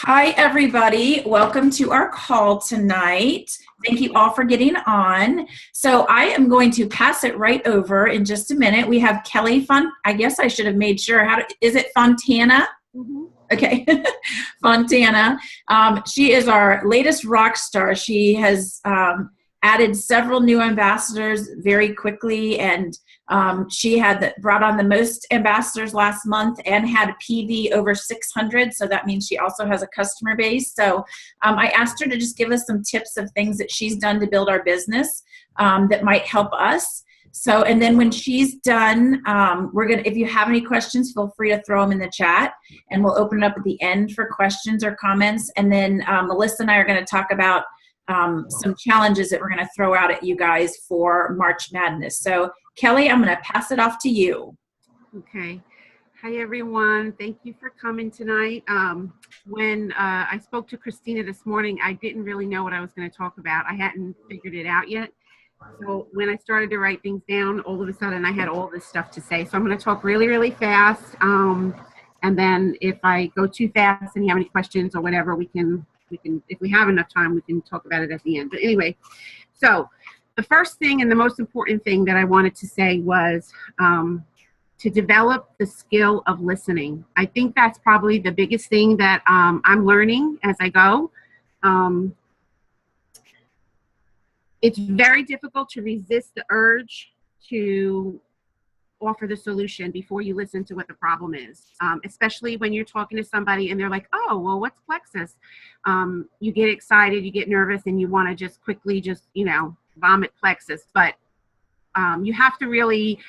Hi, everybody. Welcome to our call tonight. Thank you all for getting on. So I am going to pass it right over in just a minute. We have Kelly I guess I should have made sure. Is it Fontana? Mm-hmm. Okay, Fontana. She is our latest rock star. She has added several new ambassadors very quickly, and she had brought on the most ambassadors last month and had PV over 600, so that means she also has a customer base. So I asked her to just give us some tips of things that she's done to build our business that might help us. So, and then when she's done, if you have any questions, feel free to throw them in the chat, and we'll open it up at the end for questions or comments. And then Melissa and I are going to talk about some challenges that we're going to throw out at you guys for March Madness. So, Kelly, I'm going to pass it off to you. Okay. Hi, everyone. Thank you for coming tonight. When I spoke to Christina this morning, I didn't really know what I was going to talk about. I hadn't figured it out yet. So when I started to write things down, all of a sudden I had all this stuff to say. So I'm going to talk really, really fast. And then if I go too fast and you have any questions or whatever, we can, if we have enough time, we can talk about it at the end. But anyway, so the first thing and the most important thing that I wanted to say was to develop the skill of listening. I think that's probably the biggest thing that I'm learning as I go. It's very difficult to resist the urge to offer the solution before you listen to what the problem is, especially when you're talking to somebody and they're like, oh, well, what's plexus? You get excited, you get nervous, and you want to just quickly vomit plexus. But you have to really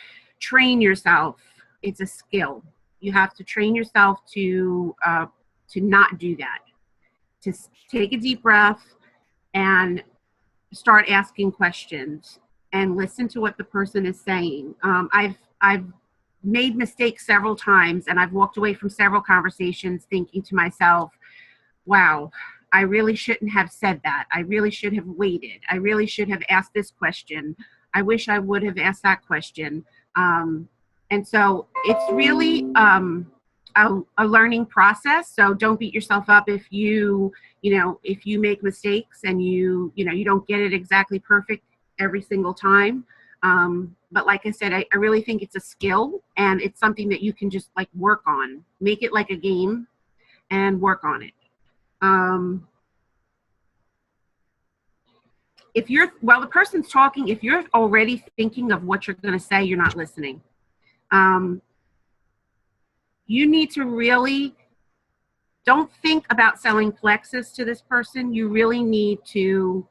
train yourself. It's a skill. You have to train yourself to not do that, to take a deep breath and start asking questions and listen to what the person is saying. I've made mistakes several times, and I've walked away from several conversations thinking to myself, wow, I really shouldn't have said that. I really should have waited. I really should have asked this question. I wish I would have asked that question. And so it's really a learning process. So don't beat yourself up if you make mistakes and you don't get it exactly perfect every single time. But like I said, I really think it's a skill, and it's something that you can just work on. Make it like a game and work on it. While the person's talking, if you're already thinking of what you're going to say, you're not listening. You need to really don't think about selling plexus to this person. You really need to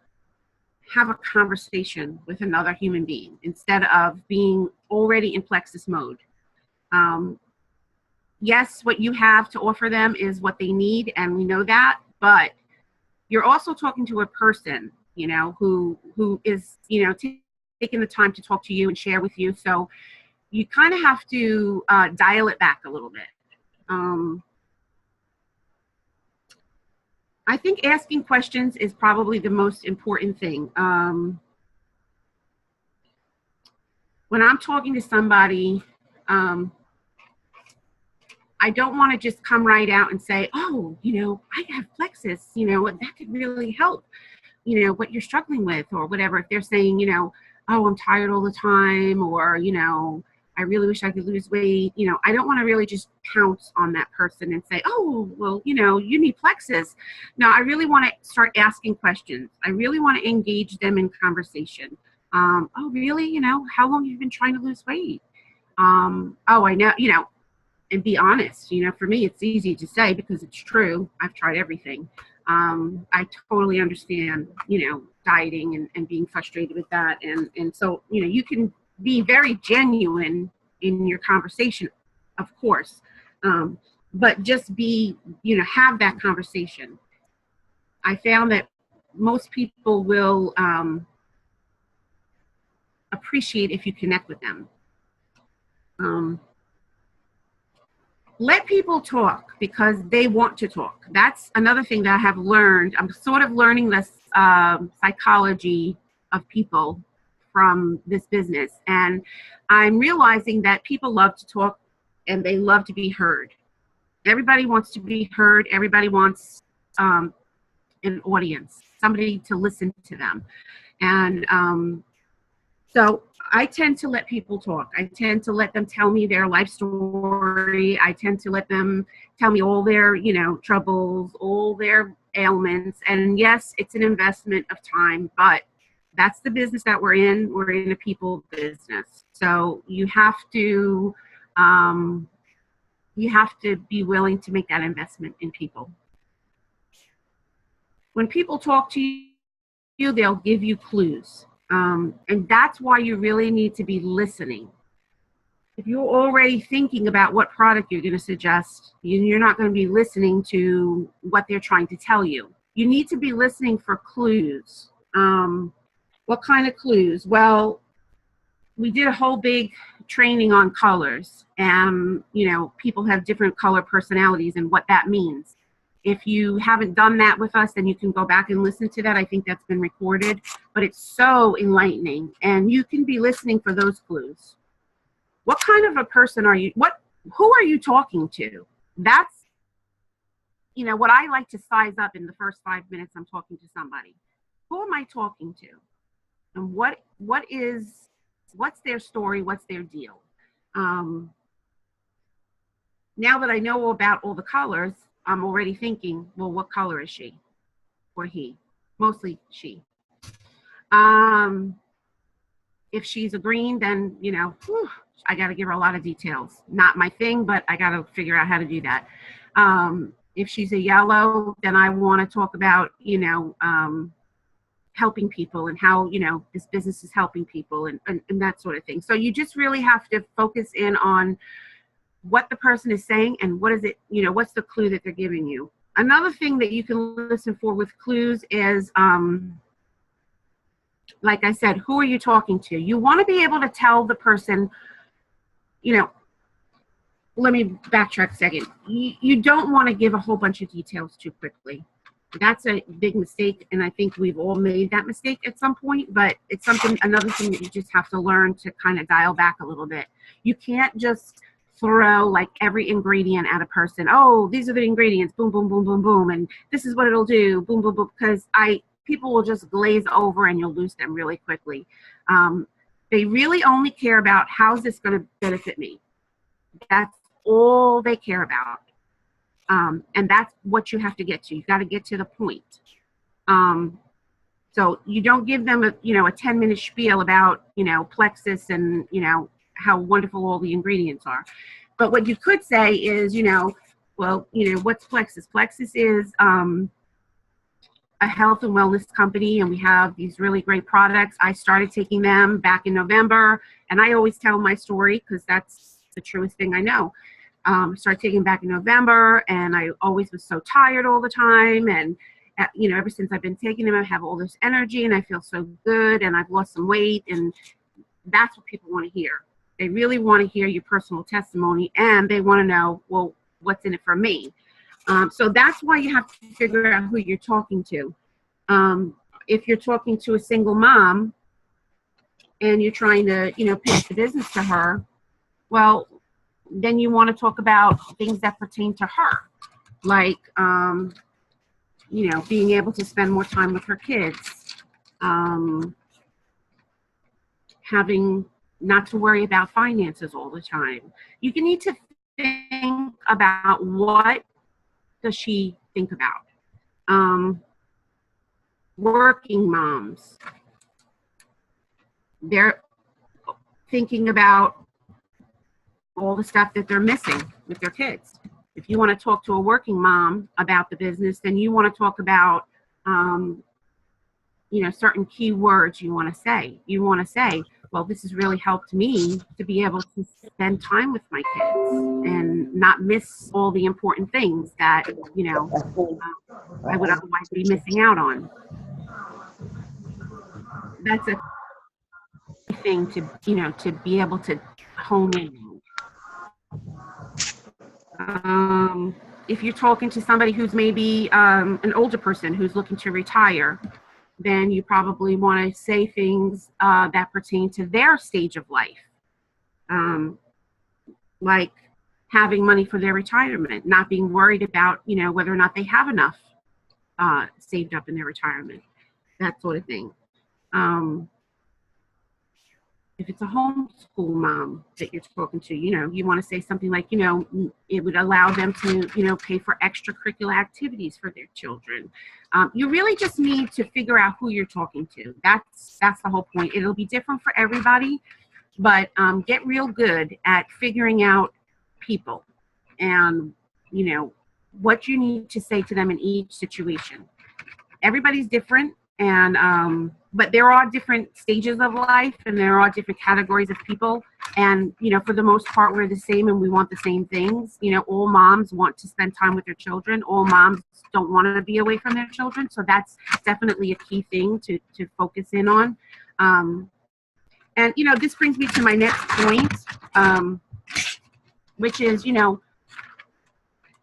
have a conversation with another human being instead of being already in plexus mode. Yes, what you have to offer them is what they need, and we know that, but you're also talking to a person, who is, taking the time to talk to you and share with you. So you kind of have to dial it back a little bit. I think asking questions is probably the most important thing. When I'm talking to somebody, I don't want to just come right out and say, oh, I have plexus, that could really help, what you're struggling with or whatever. If they're saying, oh, I'm tired all the time, or, I really wish I could lose weight. I don't want to really just pounce on that person and say, oh, well, you need plexus. No, I really want to start asking questions. I really want to engage them in conversation. Oh, really? How long have you been trying to lose weight? Oh, I know, and be honest. For me, it's easy to say because it's true. I've tried everything. I totally understand, dieting and being frustrated with that. And so, you can be very genuine in your conversation, of course, but just have that conversation. I found that most people will appreciate if you connect with them. Let people talk because they want to talk. That's another thing that I have learned. I'm sort of learning this psychology of people from this business. And I'm realizing that people love to talk and they love to be heard. Everybody wants to be heard. Everybody wants an audience, somebody to listen to them. And so I tend to let people talk. I tend to let them tell me their life story. I tend to let them tell me all their, you know, troubles, all their ailments. And yes, it's an investment of time, but that's the business that we're in. We're in a people business. So you have to be willing to make that investment in people. When people talk to you, they'll give you clues. And that's why you really need to be listening. If you're already thinking about what product you're going to suggest, you're not going to be listening to what they're trying to tell you. You need to be listening for clues. What kind of clues? Well, we did a whole big training on colors, and you know, people have different color personalities and what that means. If you haven't done that with us, then you can go back and listen to that. I think that's been recorded, but it's so enlightening, and you can be listening for those clues. What kind of a person are you? Who are you talking to? That's, you know, what I like to size up in the first 5 minutes I'm talking to somebody. Who am I talking to? And what's their story? What's their deal? Now that I know about all the colors, I'm already thinking, well, what color is she or he? Mostly she. If she's a green, then, you know, I got to give her a lot of details. Not my thing, but I got to figure out how to do that. If she's a yellow, then I want to talk about, you know, helping people and how, you know, this business is helping people and that sort of thing. So you just really have to focus in on what the person is saying and what is it, you know, what's the clue that they're giving you. Another thing that you can listen for with clues is, like I said, who are you talking to? You want to be able to tell the person, you know, let me backtrack a second. You don't want to give a whole bunch of details too quickly. That's a big mistake, and I think we've all made that mistake at some point, but it's another thing that you just have to learn to kind of dial back a little bit. You can't just throw like every ingredient at a person. Oh, these are the ingredients, boom, boom, boom, boom, boom, and this is what it'll do, boom, boom, boom, because people will just glaze over and you'll lose them really quickly. They really only care about how's this going to benefit me. That's all they care about. And that's what you have to get to. You got to get to the point. So you don't give them a 10-minute spiel about, you know, plexus and, you know, how wonderful all the ingredients are. But what you could say is, you know, well, you know, what's Plexus? Plexus is a health and wellness company, and we have these really great products. I started taking them back in November, and I always tell my story because that's the truest thing I know. Started taking them back in November, and I always was so tired all the time. And, you know, ever since I've been taking them, I have all this energy, and I feel so good, and I've lost some weight, and that's what people want to hear. They really want to hear your personal testimony, and they want to know, well, what's in it for me? So that's why you have to figure out who you're talking to. If you're talking to a single mom and you're trying to, you know, pitch the business to her, well, then you want to talk about things that pertain to her, like, you know, being able to spend more time with her kids, having not to worry about finances all the time. You need to think about what does she think about. Working moms, they're thinking about all the stuff that they're missing with their kids. If you want to talk to a working mom about the business, then you want to talk about, you know, certain key words you want to say. You want to say, well, this has really helped me to be able to spend time with my kids and not miss all the important things that, you know, I would otherwise be missing out on. That's a thing to, you know, to be able to hone in. If you're talking to somebody who's maybe an older person who's looking to retire, then you probably want to say things that pertain to their stage of life, like having money for their retirement, not being worried about, you know, whether or not they have enough saved up in their retirement, that sort of thing. If it's a homeschool mom that you're talking to, you want to say something like, it would allow them to, pay for extracurricular activities for their children. You really just need to figure out who you're talking to. That's the whole point. It'll be different for everybody, but get real good at figuring out people and, what you need to say to them in each situation. Everybody's different. And but there are different stages of life, and there are different categories of people, and for the most part we're the same and we want the same things. All moms want to spend time with their children. All moms don't want to be away from their children, so that's definitely a key thing to focus in on. And this brings me to my next point, which is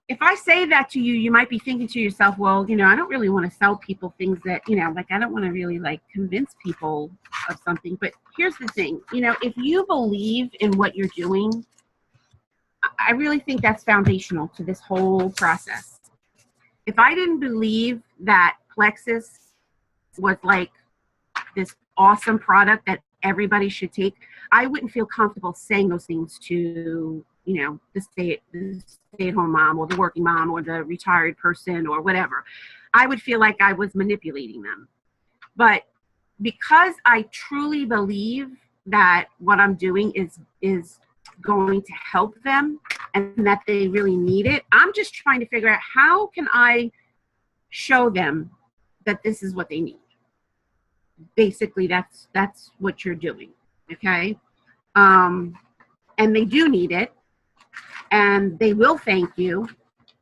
if I say that to you, you might be thinking to yourself, well, I don't really want to sell people things that, I don't want to really convince people of something. But here's the thing, if you believe in what you're doing, I really think that's foundational to this whole process. If I didn't believe that Plexus was this awesome product that everybody should take, I wouldn't feel comfortable saying those things to the stay-at-home mom or the working mom or the retired person or whatever. I would feel like I was manipulating them. But because I truly believe that what I'm doing is going to help them and that they really need it, I'm just trying to figure out how can I show them that this is what they need. Basically, that's what you're doing, okay? And they do need it. And they will thank you,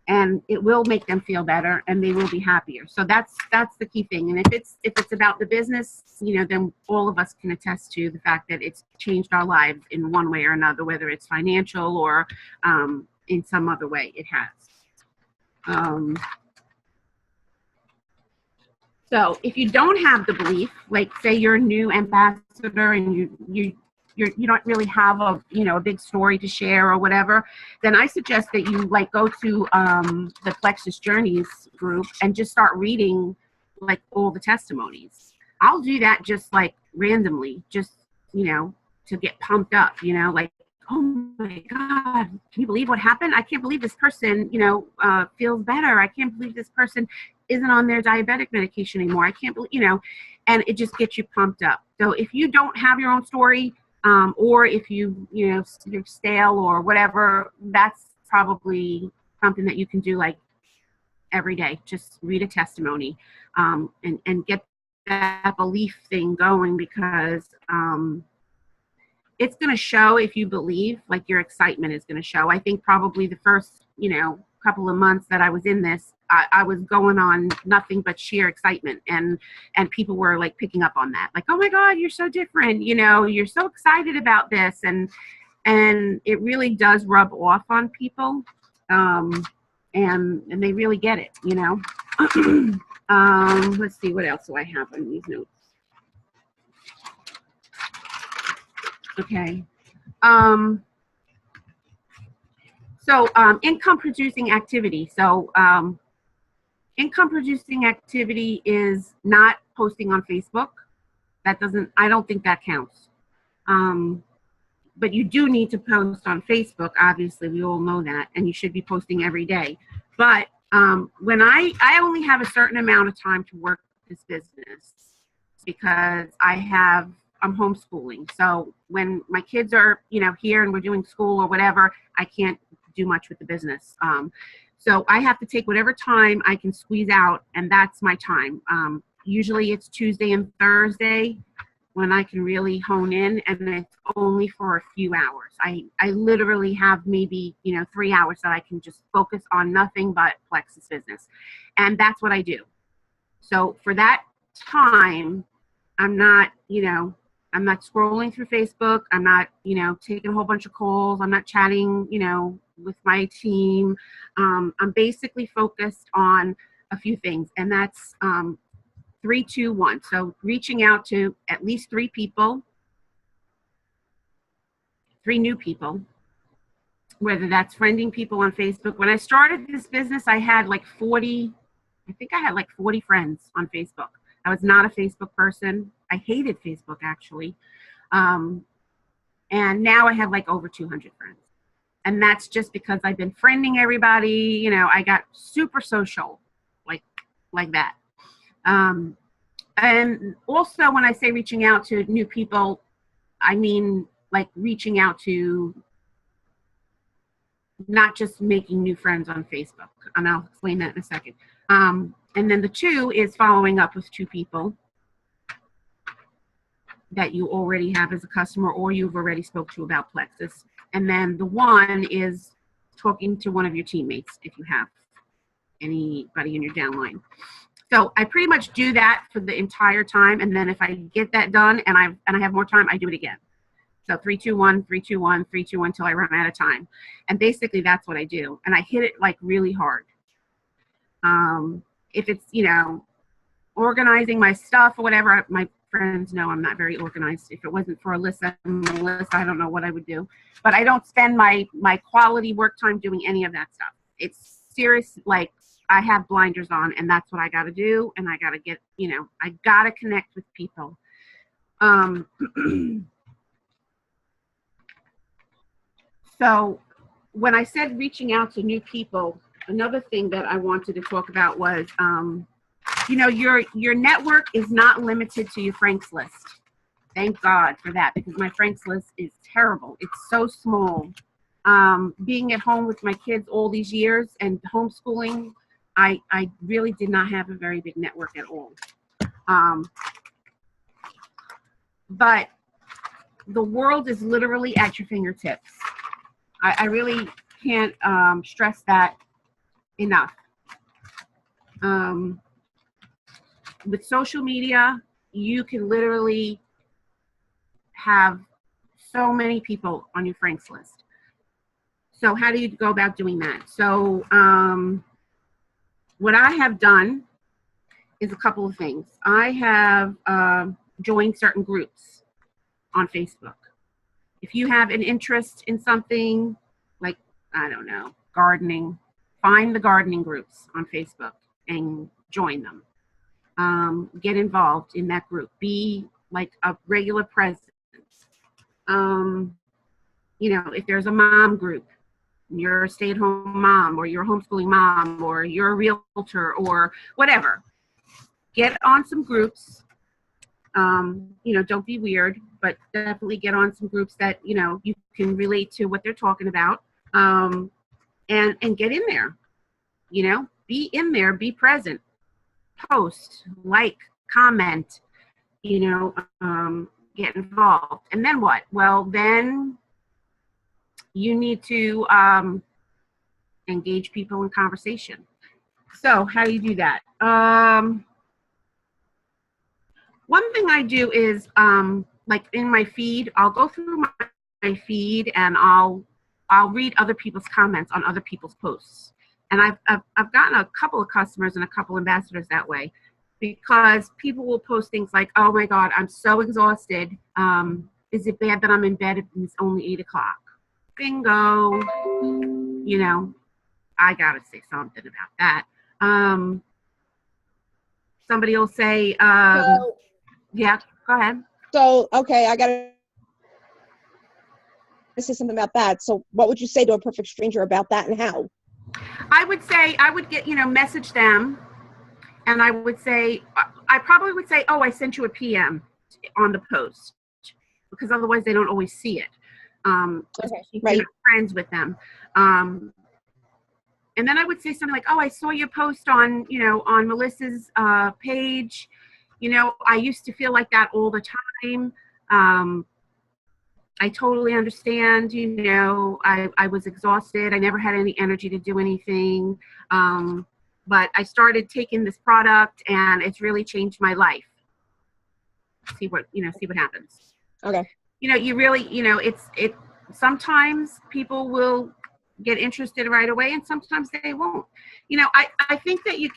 and it will make them feel better, and they will be happier. So that's the key thing. And if it's about the business, then all of us can attest to the fact that it's changed our lives in one way or another, whether it's financial or in some other way. It has. So if you don't have the belief, say you're a new ambassador and you don't really have a big story to share or whatever, then I suggest that you go to the Plexus Journeys group and just start reading all the testimonies. I'll do that just randomly, just to get pumped up, oh my God, can you believe what happened? I can't believe this person feels better. I can't believe this person isn't on their diabetic medication anymore. I can't believe, and it just gets you pumped up. So if you don't have your own story, or if you're stale or whatever, that's probably something that you can do every day. Just read a testimony and get that belief thing going, because it's going to show. If you believe, your excitement is going to show. I think probably the first couple of months that I was in this, I was going on nothing but sheer excitement, and people were picking up on that, oh my God, you're so different, you're so excited about this, and it really does rub off on people, and they really get it, Let's see, what else do I have on these notes? Okay. So income producing activity. So income producing activity is not posting on Facebook. I don't think that counts. But you do need to post on Facebook. Obviously, we all know that, and you should be posting every day. But when I only have a certain amount of time to work this business, because I'm homeschooling. So when my kids are, here and we're doing school or whatever, I can't do much with the business. So I have to take whatever time I can squeeze out, and that's my time. Usually it's Tuesday and Thursday when I can really hone in, and it's only for a few hours. I literally have maybe, 3 hours that I can just focus on nothing but Plexus business. And that's what I do. So for that time, I'm not scrolling through Facebook. I'm not, taking a whole bunch of calls. I'm not chatting, with my team. I'm basically focused on a few things, and that's 3, 2, 1. So reaching out to at least 3 people, 3 new people, whether that's friending people on Facebook. When I started this business, I had 40 I think I had like 40 friends on Facebook. I was not a Facebook person. I hated Facebook, actually. And now I have like over 200 friends. And that's just because I've been friending everybody. You know, I got super social, like that. And also, when I say reaching out to new people, I mean like reaching out to, not just making new friends on Facebook. And I'll explain that in a second. And then the 2 is following up with 2 people that you already have as a customer or you've already spoke to about Plexus. And then the 1 is talking to one of your teammates if you have anybody in your downline. So I pretty much do that for the entire time. And then if I get that done and I have more time, I do it again. So 3, 2, 1, 3, 2, 1, 3, 2, 1 until I run out of time. And basically that's what I do. And I hit it like really hard. If it's, you know, organizing my stuff or whatever, my friends know I'm not very organized. If it wasn't for Melissa, I don't know what I would do. But I don't spend my quality work time doing any of that stuff. It's serious, like I have blinders on and that's what I got to do. And I got to get, you know, I got to connect with people. So when I said reaching out to new people, another thing that I wanted to talk about was, you know, your network is not limited to your Franks list. Thank God for that, because my Franks list is terrible. It's so small. Being at home with my kids all these years and homeschooling, I really did not have a very big network at all. But the world is literally at your fingertips. I really can't stress that enough. With social media, you can literally have so many people on your Franks list. So how do you go about doing that? So what I have done is a couple of things. I have joined certain groups on Facebook. If you have an interest in something like, I don't know, gardening, find the gardening groups on Facebook and join them. Get involved in that group. Be like a regular presence. You know, if there's a mom group, you're a stay-at-home mom or you're a homeschooling mom or you're a realtor or whatever, get on some groups. You know, don't be weird, but definitely get on some groups that, you know, you can relate to what they're talking about, and get in there, you know, be in there, be present, post, like, comment, you know, get involved. And then what? Well, then you need to engage people in conversation. So how do you do that? One thing I do is, like in my feed, I'll go through my feed and I'll read other people's comments on other people's posts. And I've gotten a couple of customers and a couple ambassadors that way, because people will post things like, oh my God, I'm so exhausted. Is it bad that I'm in bed if it's only 8 o'clock? Bingo. You know, I gotta say something about that. Somebody will say, yeah, go ahead. So, okay, I gotta say something about that. So what would you say to a perfect stranger about that and how? I would say, I would get, you know, message them, and I would say, I probably would say, oh, I sent you a PM on the post, because otherwise they don't always see it. Okay, right. You're not friends with them. And then I would say something like, oh, I saw your post on, you know, on Melissa's page. You know, I used to feel like that all the time. I totally understand, you know, I was exhausted. I never had any energy to do anything. But I started taking this product and it's really changed my life. See what happens. Okay. You know, you really, you know, sometimes people will get interested right away and sometimes they won't. You know, I think that you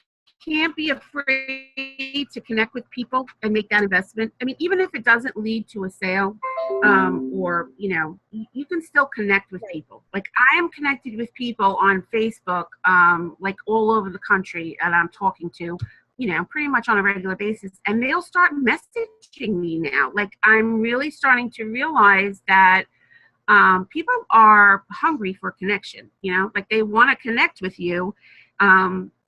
can't be afraid to connect with people and make that investment. I mean, even if it doesn't lead to a sale, or, you know, you can still connect with people. Like I am connected with people on Facebook, like all over the country that I'm talking to, you know, pretty much on a regular basis. And they'll start messaging me now. Like I'm really starting to realize that people are hungry for connection, you know, like they want to connect with you.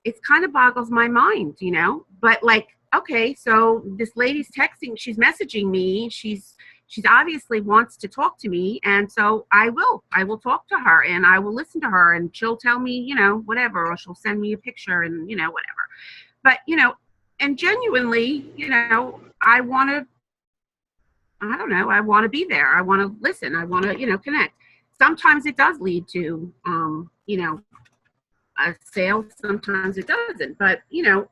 It kind of boggles my mind, you know, but like, okay, so this lady's texting, she's messaging me, she's obviously wants to talk to me, and so I will talk to her, and I will listen to her, and she'll tell me, you know, whatever, or she'll send me a picture, and, you know, whatever. But, you know, and genuinely, you know, I want to be there. I want to listen. I want to, you know, connect. Sometimes it does lead to, you know, a sale. Sometimes it doesn't. But, you know,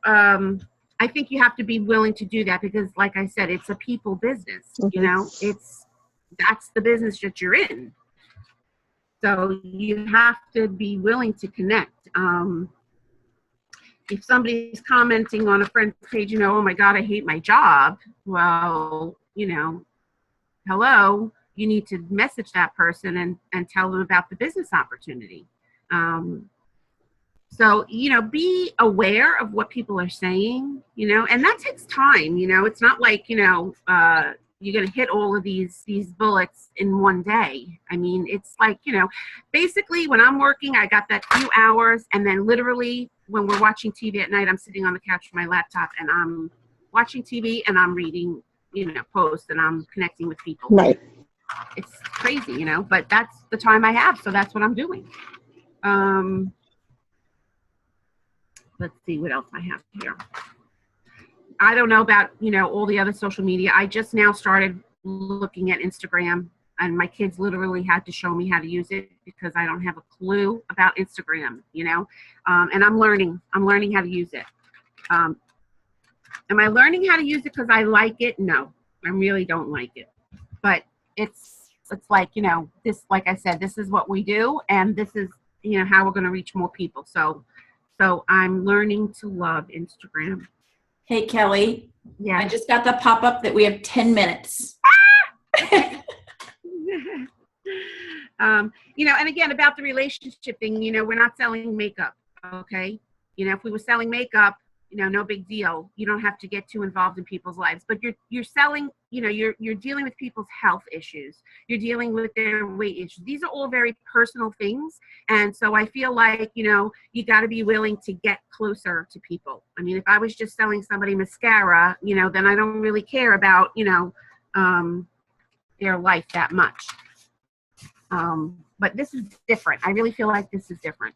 I think you have to be willing to do that because, like I said, it's a people business. You know, that's the business that you're in. So you have to be willing to connect. If somebody's commenting on a friend's page, you know, oh my God, I hate my job. Well, you know, hello, you need to message that person and tell them about the business opportunity. So, you know, be aware of what people are saying, you know, and that takes time, you know, it's not like, you know, you're going to hit all of these bullets in one day. I mean, it's like, you know, basically when I'm working, I got that few hours, and then literally when we're watching TV at night, I'm sitting on the couch with my laptop and I'm watching TV and I'm reading, you know, posts, and I'm connecting with people. Right. It's crazy, you know, but that's the time I have. So that's what I'm doing. Let's see what else I have here. I don't know about, you know, all the other social media. I just now started looking at Instagram, and my kids literally had to show me how to use it because I don't have a clue about Instagram, you know, and I'm learning how to use it. Am I learning how to use it because I like it? No, I really don't like it, but it's like, you know, this, like I said, this is what we do, and this is, you know, how we're going to reach more people. So I'm learning to love Instagram. Hey, Kelly. Yeah. I just got the pop-up that we have 10 minutes. You know, and again, about the relationship thing, you know, we're not selling makeup, okay? You know, if we were selling makeup, you know, no big deal. You don't have to get too involved in people's lives, but you're selling, you know, you're dealing with people's health issues. You're dealing with their weight issues. These are all very personal things. And so I feel like, you know, you got to be willing to get closer to people. I mean, if I was just selling somebody mascara, you know, then I don't really care about, you know, their life that much. But this is different. I really feel like this is different.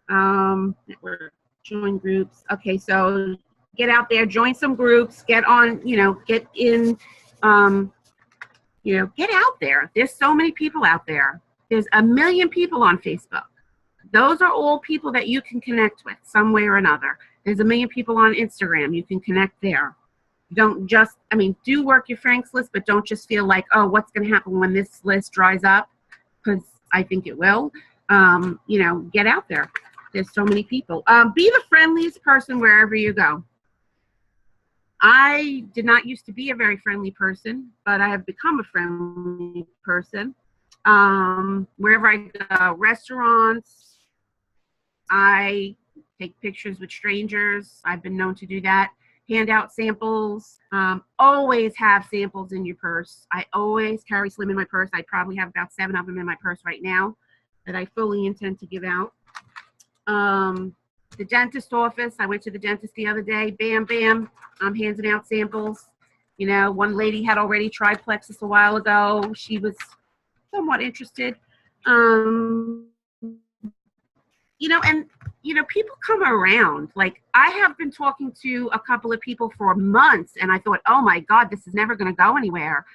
Network. Join groups. Okay, so get out there, join some groups, get on, you know, get in, you know, get out there. There's so many people out there. There's 1 million people on Facebook. Those are all people that you can connect with some way or another. There's 1 million people on Instagram. You can connect there. Don't just, I mean, do work your friends list, but don't just feel like, oh, what's going to happen when this list dries up? Because I think it will. You know, get out there. There's so many people. Be the friendliest person wherever you go. I did not used to be a very friendly person, but I have become a friendly person. Wherever I go, restaurants, I take pictures with strangers. I've been known to do that. Hand out samples. Always have samples in your purse. I always carry some in my purse. I probably have about 7 of them in my purse right now that I fully intend to give out. The dentist office, I went to the dentist the other day, bam, bam, I'm handing out samples. You know, one lady had already tried Plexus a while ago. She was somewhat interested. You know, and, you know, people come around. Like, I have been talking to a couple of people for months, and I thought, oh my God, this is never going to go anywhere.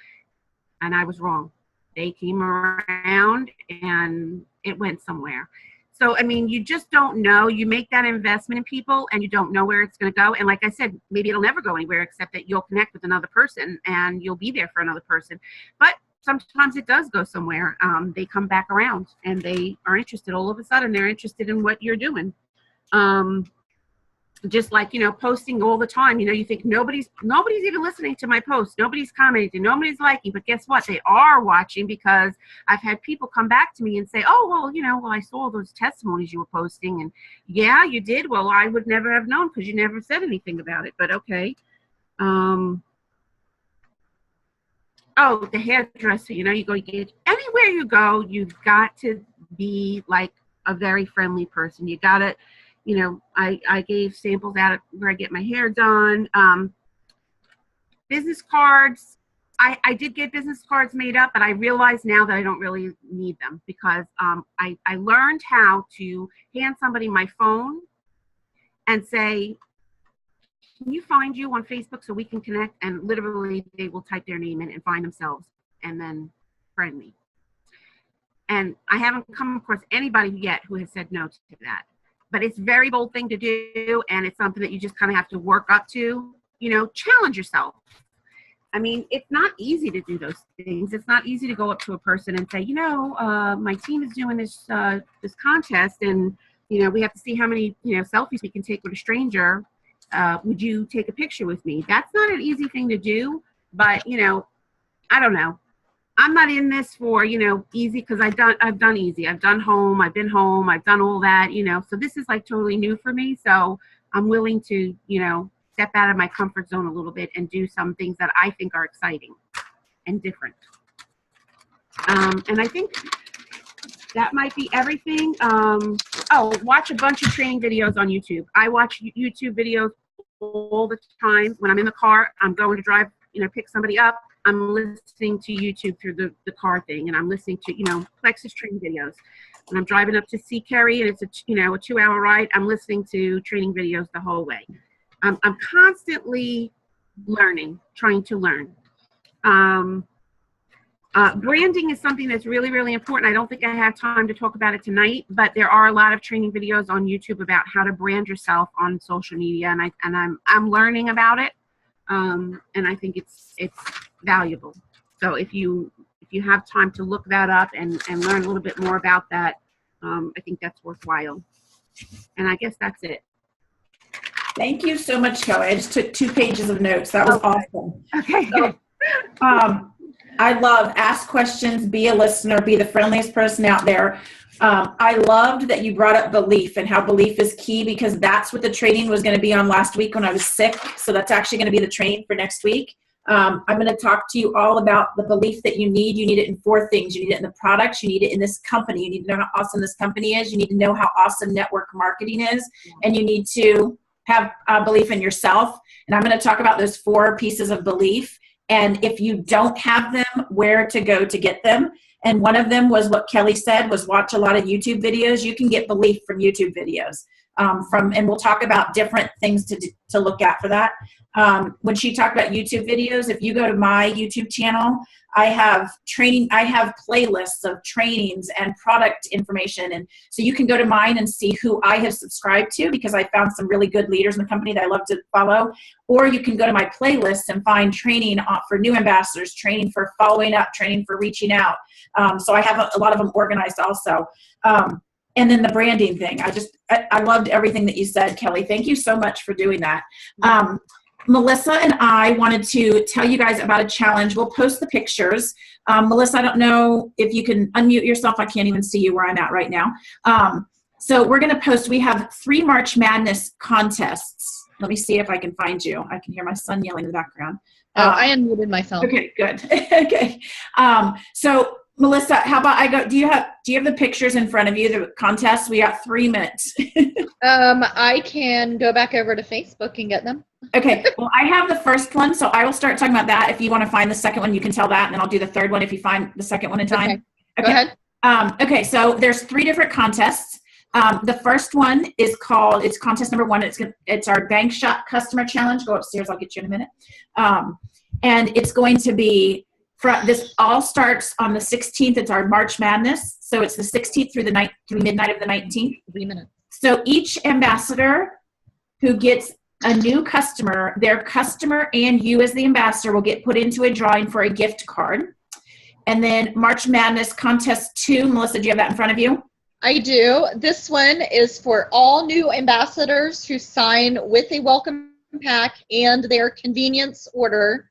And I was wrong. They came around, and it went somewhere. So, I mean, you just don't know. You make that investment in people and you don't know where it's going to go. And like I said, maybe it'll never go anywhere except that you'll connect with another person and you'll be there for another person. But sometimes it does go somewhere. They come back around and they are interested. All of a sudden, they're interested in what you're doing. just like, posting all the time, you think nobody's even listening to my post. Nobody's commenting, nobody's liking, but guess what? They are watching, because I've had people come back to me and say, oh, well, I saw those testimonies you were posting, and yeah, you did. Well, I would never have known because you never said anything about it, but okay. Oh, the hairdresser, you get anywhere you go, you've got to be like a very friendly person. You got to, I gave samples out where I get my hair done. Business cards, I did get business cards made up, but I realize now that I don't really need them, because I learned how to hand somebody my phone and say, can you find you on Facebook so we can connect? And literally they will type their name in and find themselves and then friend me. And I haven't come across anybody yet who has said no to that. But it's a very bold thing to do, and it's something that you just kind of have to work up to, challenge yourself. I mean, it's not easy to do those things. It's not easy to go up to a person and say, my team is doing this contest, and, we have to see how many, selfies we can take with a stranger. Would you take a picture with me? That's not an easy thing to do, but, I don't know. I'm not in this for, easy, because I've done easy. I've done home. I've been home. I've done all that, so this is like totally new for me. So I'm willing to, step out of my comfort zone a little bit and do some things that I think are exciting and different. And I think that might be everything. Watch a bunch of training videos on YouTube. I watch YouTube videos all the time. When I'm in the car, I'm going to drive, pick somebody up. I'm listening to YouTube through the car thing, and I'm listening to, Plexus training videos. When I'm driving up to see Kerry and it's a 2-hour ride, I'm listening to training videos the whole way. I'm constantly learning, trying to learn. Branding is something that's really, really important. I don't think I have time to talk about it tonight, but there are a lot of training videos on YouTube about how to brand yourself on social media, and I'm learning about it. And I think it's valuable. So if you have time to look that up and learn a little bit more about that, I think that's worthwhile. And I guess that's it. Thank you so much, Kelly. I just took 2 pages of notes. That was awesome. Okay. So, I love ask questions, be a listener, be the friendliest person out there. I loved that you brought up belief and how belief is key, because that's what the training was going to be on last week when I was sick. So that's actually going to be the training for next week. I'm going to talk to you all about the belief that you need. You need it in 4 things. You need it in the products. You need it in this company. You need to know how awesome this company is. You need to know how awesome network marketing is. And you need to have belief in yourself. And I'm going to talk about those 4 pieces of belief. And if you don't have them, where to go to get them. And one of them was what Kelly said, was watch a lot of YouTube videos. You can get belief from YouTube videos. And we'll talk about different things to look at for that. When she talked about YouTube videos, if you go to my YouTube channel, I have playlists of trainings and product information. And so you can go to mine and see who I have subscribed to, because I found some really good leaders in the company that I love to follow. Or you can go to my playlists and find training for new ambassadors, training for following up, training for reaching out. So I have a lot of them organized also. And then the branding thing. I loved everything that you said, Kelly. Thank you so much for doing that. Melissa and I wanted to tell you guys about a challenge. We'll post the pictures. Melissa, I don't know if you can unmute yourself. I can't even see you where I'm at right now. So we're going to post, we have 3 March Madness contests. Let me see if I can find you. I can hear my son yelling in the background. I unmuted myself. Okay, good. Okay. So Melissa, how about I go, do you have the pictures in front of you, the contest? We got 3 minutes. I can go back over to Facebook and get them. Okay, well, I have the first one, so I will start talking about that. If you want to find the second one, you can tell that, and then I'll do the third one if you find the second one in time. Okay. Go ahead. Okay, so there's 3 different contests. The first one is called, it's contest number 1. It's our Bank Shot Customer Challenge. Go upstairs, I'll get you in a minute. And it's going to be, this all starts on the 16th. It's our March Madness. So it's the 16th through midnight of the 19th. 3 minutes. So each ambassador who gets a new customer, their customer and you as the ambassador will get put into a drawing for a gift card. And then March Madness Contest 2, Melissa, do you have that in front of you? I do. This one is for all new ambassadors who sign with a welcome pack and their convenience order,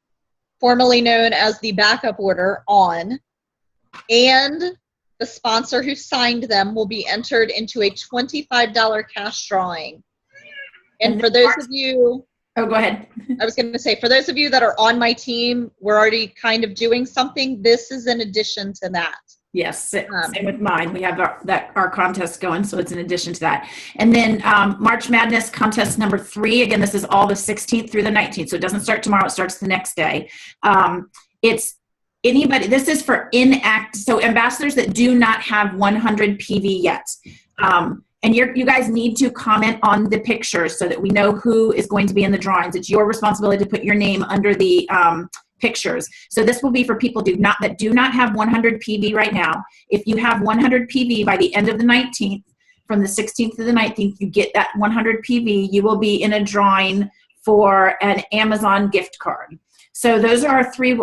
formerly known as the backup order, on. And the sponsor who signed them will be entered into a $25 cash drawing. And for those of you... Oh, go ahead. I was going to say, for those of you that are on my team, we're already kind of doing something. This is in addition to that. Yes, same with mine. We have our contest going, so it's in addition to that. And then March Madness contest number 3. Again, this is all the 16th through the 19th, so it doesn't start tomorrow. It starts the next day. It's anybody. This is for so ambassadors that do not have 100 PV yet. And you guys need to comment on the pictures so that we know who is going to be in the drawings. It's your responsibility to put your name under the pictures. So this will be for people that do not have 100 PV right now. If you have 100 PV by the end of the 19th, from the 16th to the 19th, you get that 100 PV, you will be in a drawing for an Amazon gift card. So those are our 3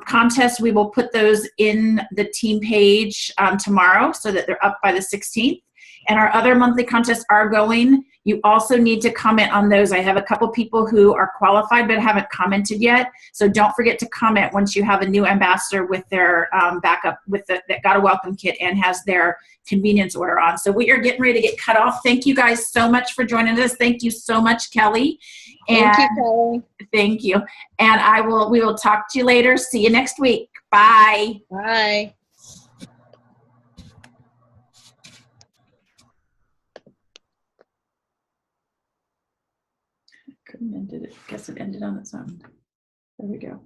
contests. We will put those in the team page tomorrow so that they're up by the 16th. And our other monthly contests are going. You also need to comment on those. I have a couple people who are qualified but haven't commented yet. So don't forget to comment once you have a new ambassador with their backup, that got a welcome kit and has their convenience order on. So we are getting ready to get cut off. Thank you guys so much for joining us. Thank you so much, Kelly. Thank you, Kelly. Thank you. And we will talk to you later. See you next week. Bye. Bye. Couldn't end it. Guess it ended on its own. There we go.